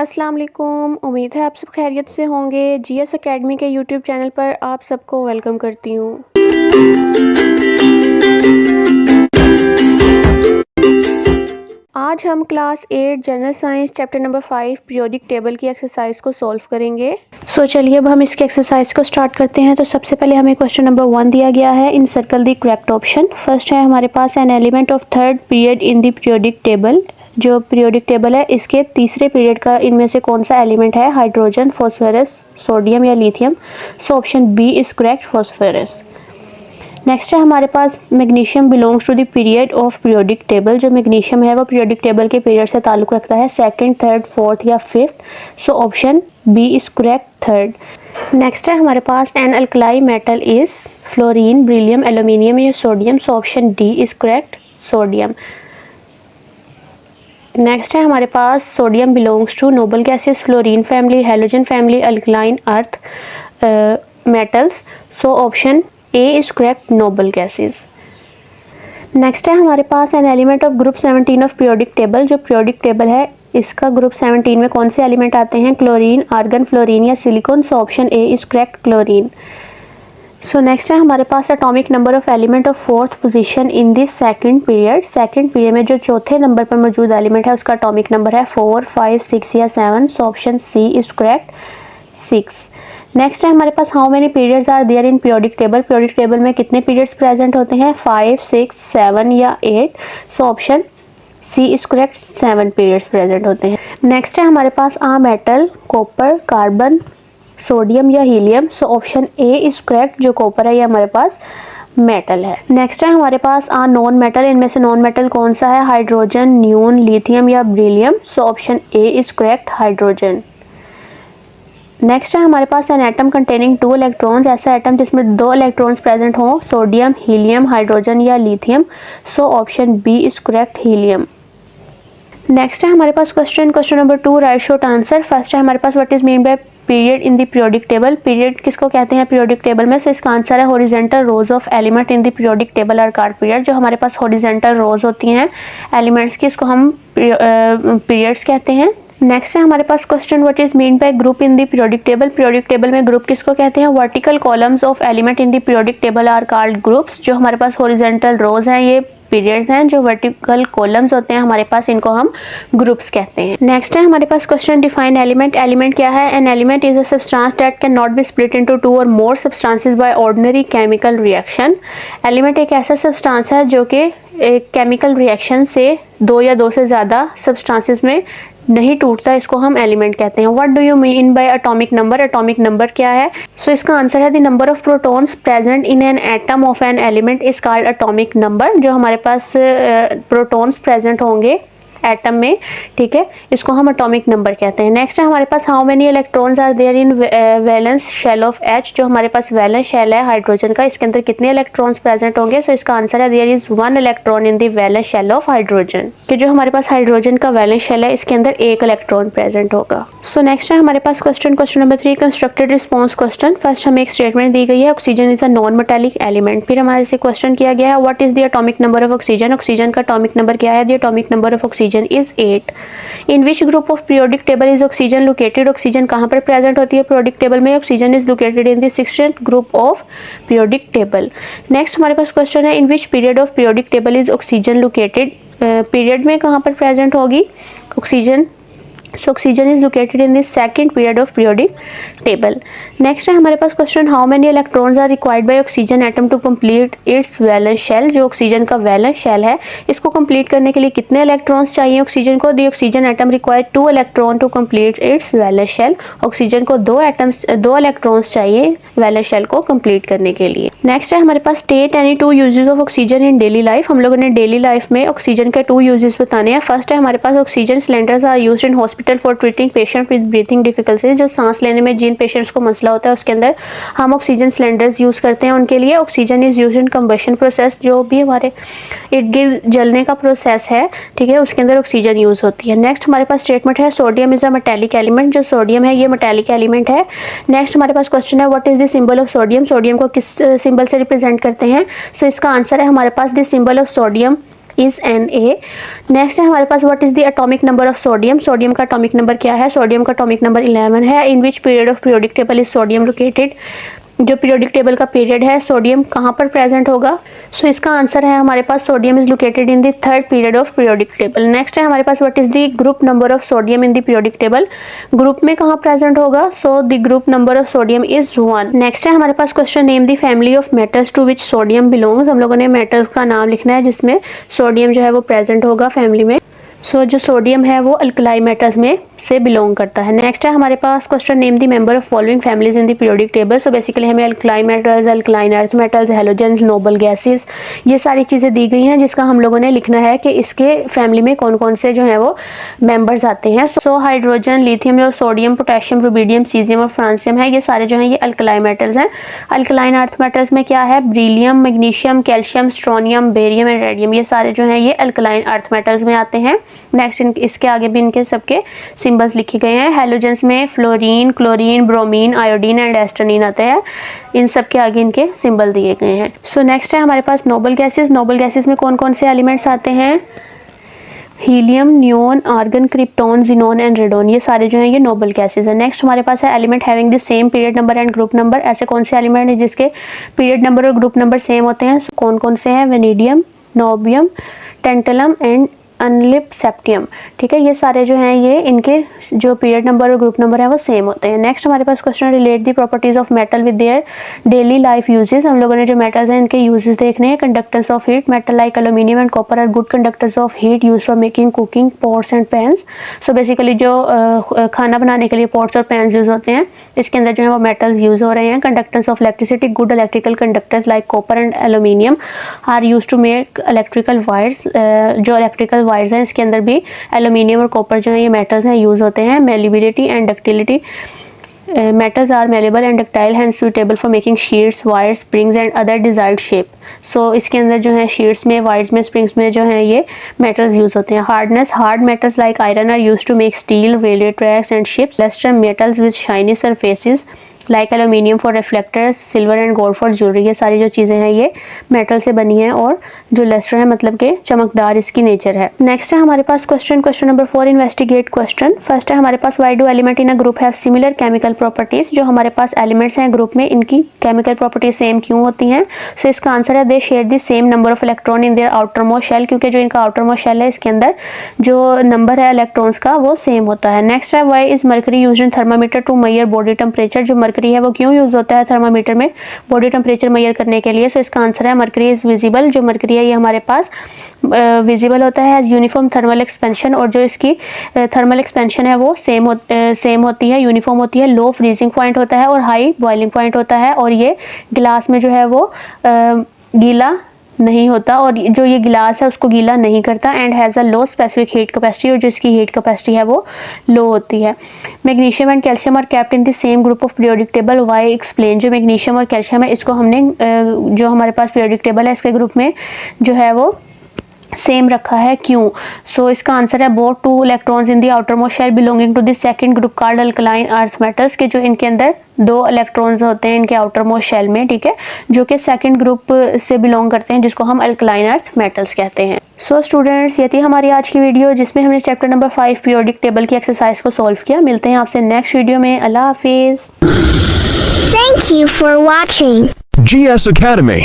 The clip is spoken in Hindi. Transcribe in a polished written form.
अस्सलाम वालेकुम। उम्मीद है आप सब खैरियत से होंगे। जीएस एकेडमी के यूट्यूब चैनल पर आप सबको वेलकम करती हूँ। आज हम class 8 general science chapter number 5 periodic table की एक्सरसाइज को सॉल्व करेंगे। चलिए अब हम इसके एक्सरसाइज को स्टार्ट करते हैं। तो सबसे पहले हमें क्वेश्चन नंबर 1 दिया गया है। In circle the correct option. First है हमारे पास an element of third period in the periodic table. जो पीरियोडिक टेबल है इसके तीसरे पीरियड का इनमें से कौन सा एलिमेंट है? हाइड्रोजन, फॉस्फोरस, सोडियम या lithium. So option B is correct, phosphorus. Next है हमारे पास magnesium belongs to the period of periodic table. जो मैग्नीशियम है वो पीरियोडिक टेबल के पीरियड से ताल्लुक़ रखता है, सेकंड, थर्ड, फोर्थ या fifth. So option B is correct, third. Next है हमारे पास an alkali metal is fluorine, beryllium, aluminium या sodium. So option D is correct, sodium. Next है हमारे पास sodium belongs to noble gases, fluorine family, halogen family, alkaline earth metals. So option A is correct, noble gases. Next है हमारे पास an element of group 17 of periodic table. जो पीरियोडिक टेबल है इसका ग्रुप 17 में कौन से एलिमेंट आते हैं? क्लोरीन, आर्गन, फ्लोरीन या silicon. So option A is correct, chlorine. So next है हमारे पास atomic number of element of fourth position in this second period. Second period में जो चौथे नंबर पर मौजूद एलिमेंट है उसका एटॉमिक नंबर है 4, 5, 6 या 7। So option C is correct, 6। Next है हमारे पास how many periods are there in periodic table. Periodic table में कितने पीरियड्स प्रेजेंट होते हैं? 5, 6, 7 या 8। So option C is correct, 7 periods present होते हैं। नेक्स्ट है हमारे पास a metal, copper, carbon, sodium या helium. So option A is correct, जो कॉपर है ये हमारे पास मेटल है। नेक्स्ट है हमारे पास आ नॉन मेटल। इनमें से नॉन मेटल कौन सा है? हाइड्रोजन, न्यून, लिथियम या beryllium. So option A is correct, hydrogen. Next है हमारे पास एन एटम कंटेनिंग 2 इलेक्ट्रॉन्स। ऐसा एटम जिसमें 2 इलेक्ट्रॉन्स प्रेजेंट हो, सोडियम, हीलियम, हाइड्रोजन या lithium. So option B is correct, helium. Next है हमारे पास question number 2, write short answer. First है हमारे पास what is mean by period in the periodic table. Period किसको कहते हैं पीरियोडिक टेबल में? सो इसका आंसर है horizontal rows of element in the periodic table are called period. जो हमारे पास हॉरिजॉन्टल रोज होती हैं एलिमेंट्स की, इसको हम पीरियड्स कहते हैं। नेक्स्ट है हमारे पास question what is mean by group in the periodic table. Periodic table में ग्रुप किसको कहते हैं? Vertical columns of element in the periodic table are called groups. जो हमारे पास हॉरिजॉन्टल रोज हैं ये पीरियड्स हैं, जो वर्टिकल कॉलम्स होते हैं हमारे पास इनको हम ग्रुप्स कहते हैं। नेक्स्ट है हमारे पास क्वेश्चन डिफाइन एलिमेंट। एलिमेंट क्या है? An element is a substance that can not be split into 2 और मोर substances by ordinary chemical reaction. Element एक ऐसा सब्सटेंस है जो कि एक केमिकल रिएक्शन से 2 या 2 से ज़्यादा सब्सटेंसेस में नहीं टूटता, इसको हम एलिमेंट कहते हैं। What do you mean by atomic number? Atomic number क्या है? सो इसका आंसर है the number of protons present in an atom of an element is called atomic number. जो हमारे पास प्रोटॉन्स प्रेजेंट होंगे एटम में, ठीक है, इसको हम एटॉमिक नंबर कहते हैं। नेक्स्ट है हमारे पास how many electrons are there in valence shell of H. जो हमारे पास वैलेंस शेल है हाइड्रोजन का, इसके अंदर कितने इलेक्ट्रॉन्स प्रेजेंट होंगे? सो इसका आंसर है there is 1 electron in the valence shell of hydrogen. कि जो हमारे पास हाइड्रोजन का वैलेंस शेल है इसके अंदर 1 इलेक्ट्रॉन प्रेजेंट होगा। सो नेक्स्ट है हमारे पास question number 3, constructed response question. First हमें एक स्टेटमेंट दी गई है, oxygen is a non metallic element. फिर हमारे से क्वेश्चन किया गया है what is the atomic number of oxygen. Oxygen का एटॉमिक नंबर क्या है? The atomic number of oxygen is 8। In which group of periodic table is oxygen located. Oxygen कहाँ पर प्रेजेंट होती है पीरियोडिक टेबल में? Oxygen is located in the 6th group of periodic table. Next हमारे पास क्वेश्चन है in which period of periodic table is oxygen located. Period में कहाँ पर प्रेजेंट होगी oxygen? So oxygen is located in the 2nd period of periodic table. Next है हमारे पास question how many electrons are required by oxygen atom to complete its valence shell. जो ऑक्सीजन का वैलेंस शेल है इसको कंप्लीट करने के लिए कितने इलेक्ट्रॉन्स चाहिए ऑक्सीजन को? The oxygen atom required 2 electron to complete its valence shell. Oxygen को 2 इलेक्ट्रॉन्स चाहिए वैलेंस शेल को कंप्लीट करने के लिए। नेक्स्ट है हमारे पास state any 2 uses of oxygen in daily life. हम लोगों ने डेली लाइफ में ऑक्सीजन के 2 यूजेस बताने हैं। फर्स्ट है हमारे पास oxygen cylinders are used in hospital for treating patient with breathing difficulty. जो सांस लेने में जिन पेशेंट्स को मसला होता है उसके अंदर हम ऑक्सीजन सिलेंडर्स यूज करते हैं उनके लिए। Oxygen is used in combustion process, जो भी हमारे इर्द गिर्द जलने का प्रोसेस है, ठीक है, उसके अंदर ऑक्सीजन यूज होती है। नेक्स्ट हमारे पास स्टेटमेंट है sodium is a metallic element. जो सोडियम है ये मेटालिक एलिमेंट है। नेक्स्ट हमारे पास क्वेश्चन है what is the symbol of sodium. Sodium को किस सिंबल से रिप्रेजेंट करते हैं? सो इसका आंसर है हमारे पास the symbol of sodium is Na। Next है हमारे पास what is the atomic number of sodium. Sodium का एटॉमिक नंबर क्या है? सोडियम का एटॉमिक नंबर 11 है। In which period of periodic table is sodium located. जो पीरियोडिक टेबल का पीरियड है सोडियम कहाँ पर प्रेजेंट होगा? सो इसका आंसर है हमारे पास sodium is located in the third period of periodic table. Next है हमारे पास what is the group number of sodium in the periodic table. Group में कहाँ प्रेजेंट होगा? So the group number of sodium is 1। Next है हमारे पास question, name the family of metals to which sodium belongs. हम लोगों ने मेटल्स का नाम लिखना है जिसमें सोडियम जो है वो प्रेजेंट होगा फैमिली में। सो जो सोडियम है वो अल्कलाई मेटल्स में से बिलोंग करता है। नेक्स्ट है हमारे पास question, name the member of following families in the periodic table. So basically हमें alkali metals, alkaline earth metals, halogens, noble gases, ये सारी चीज़ें दी गई हैं जिसका हम लोगों ने लिखना है कि इसके फैमिली में कौन कौन से जो है वो मेंबर्स आते हैं। सो हाइड्रोजन, लिथियम और सोडियम, पोटेशियम, रुबिडियम, सीजियम और फ्रांसियम है, ये सारे जो हैं ये अल्कलाई मेटल्स हैं। अल्कलाइन अर्थ मेटल्स में क्या है? Beryllium, magnesium, calcium, strontium, barium and radium, ये सारे जो हैं ये अल्कलाइन अर्थ मेटल्स में आते हैं। नेक्स्ट इसके आगे भी इनके सबके सिंबल्स लिखे गए हैं। हैलोजेंस में fluorine, chlorine, bromine, iodine and astatine आते हैं। इन सब के आगे इनके सिंबल दिए गए हैं। सो नेक्स्ट है हमारे पास नोबल गैसेस। नोबल गैसेस में कौन कौन से एलिमेंट्स आते हैं? Helium, neon, argon, krypton, xenon and radon, ये सारे जो हैं ये नोबल गैसेस हैं। नेक्स्ट हमारे पास है element having the same period number and group number. ऐसे कौन से एलिमेंट हैं जिसके पीरियड नंबर और ग्रुप नंबर सेम होते हैं? कौन कौन से हैं? Vanadium, niobium, tantalum and ununseptium. ठीक है, ये सारे जो हैं ये इनके जो पीरियड नंबर और ग्रुप नंबर है वो सेम होते हैं। नेक्स्ट हमारे पास question, relate the properties of metal with their daily life uses. हम लोगों ने जो मेटल्स हैं इनके यूजेस देखने हैं। Conductance of heat, metal like aluminium and copper are good conductors of heat used for making cooking pots and pans. So basically जो खाना बनाने के लिए पॉट्स और पैन्स यूज होते हैं इसके अंदर जो है वो मेटल्स यूज हो रहे हैं। Conductance of electricity, good electrical conductors like copper and aluminium are use to make electrical wires. जो इलेक्ट्रिकल वायर्स हैं इसके अंदर भी एल्यूमिनियम और कॉपर जो है ये मेटल्स हैं यूज होते हैं। Malleability and ductility, metals are malleable and ductile hence suitable for making sheets, wires, springs and other desired shape। so इसके अंदर जो है शीट्स में, वायर्स में, स्प्रिंग्स में जो है ये मेटल्स यूज होते हैं। Hardness, hard metals like iron are used to make steel, railway tracks and ships. Lustre, metals with shiny surfaces like aluminium for reflectors, silver and gold for jewellery. ये सारी जो चीज़ें हैं ये मेटल से बनी हैं और जो लस्टर है मतलब के चमकदार इसकी नेचर है। नेक्स्ट है हमारे पास question number 4, investigate question. First है हमारे पास, why do element in a group have similar chemical properties. जो हमारे पास एलिमेंट्स हैं ग्रुप में इनकी केमिकल प्रॉपर्टीज सेम क्यों होती हैं? सो इसका आंसर है, they share the same number of electron in their outermost shell, क्योंकि जो इनका आउटर मोस्ट शेल है इसके अंदर जो नंबर है इलेक्ट्रॉन्स का वो सेम होता है। नेक्स्ट है, why is mercury used in thermometer to measure body temperature. जो मर्करी है वो क्यों यूज होता है थर्मामीटर में बॉडी टेम्परेचर मेजर करने के लिए? सो इसका आंसर है, मर्करी इज विजिबल। जो मर्करी है ये हमारे पास विजिबल होता है एज यूनिफॉर्म थर्मल एक्सपेंशन, और जो इसकी थर्मल एक्सपेंशन है वो सेम होती है, यूनिफॉर्म होती है। लो फ्रीजिंग पॉइंट होता है और हाई बॉइलिंग पॉइंट होता है, और ये गिलास में जो है वो गीला नहीं होता, और जो ये गिलास है उसको गीला नहीं करता। And has a low specific heat capacity, और जो इसकी हीट कैपेसिटी है वो लो होती है। Magnesium and calcium are kept in the same group of periodic table, why explain. जो मैग्नीशियम और कैल्शियम है इसको हमने जो हमारे पास पीरियोडिक टेबल है इसके ग्रुप में जो है वो सेम रखा है, क्यों? सो इसका आंसर है, both two electrons in the outermost shell belonging to the second group called alkaline earth metals, के जो इनके अंदर दो इलेक्ट्रॉन्स होते हैं इनके आउटर मोस्ट शेल में, ठीक है, जो कि सेकंड ग्रुप से बिलोंग करते हैं जिसको हम अल्कलाइन अर्थ मेटल्स कहते हैं। सो स्टूडेंट्स, ये थी हमारी आज की वीडियो जिसमें हमने चैप्टर नंबर 5 पीरियोडिक टेबल की एक्सरसाइज को सॉल्व किया। मिलते हैं आपसे नेक्स्ट वीडियो में। अल्लाह हाफिज। Thank you for watching GS Academy।